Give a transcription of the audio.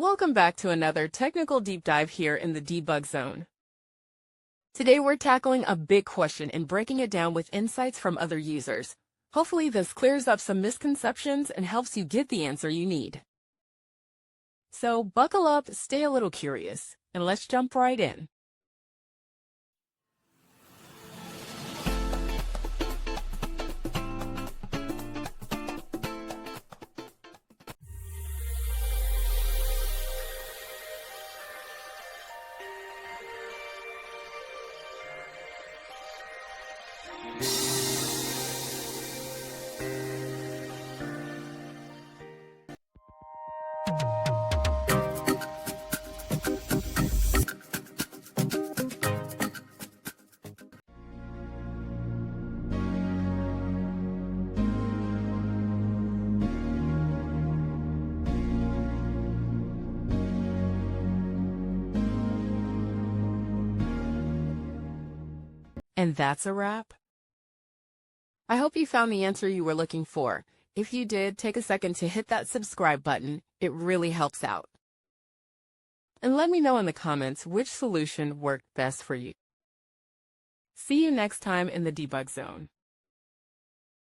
Welcome back to another technical deep dive here in the debug zone. Today we're tackling a big question and breaking it down with insights from other users. Hopefully this clears up some misconceptions and helps you get the answer you need. So buckle up, stay a little curious, and let's jump right in. And that's a wrap. I hope you found the answer you were looking for. If you did, take a second to hit that subscribe button. It really helps out. And let me know in the comments which solution worked best for you. See you next time in the debug zone.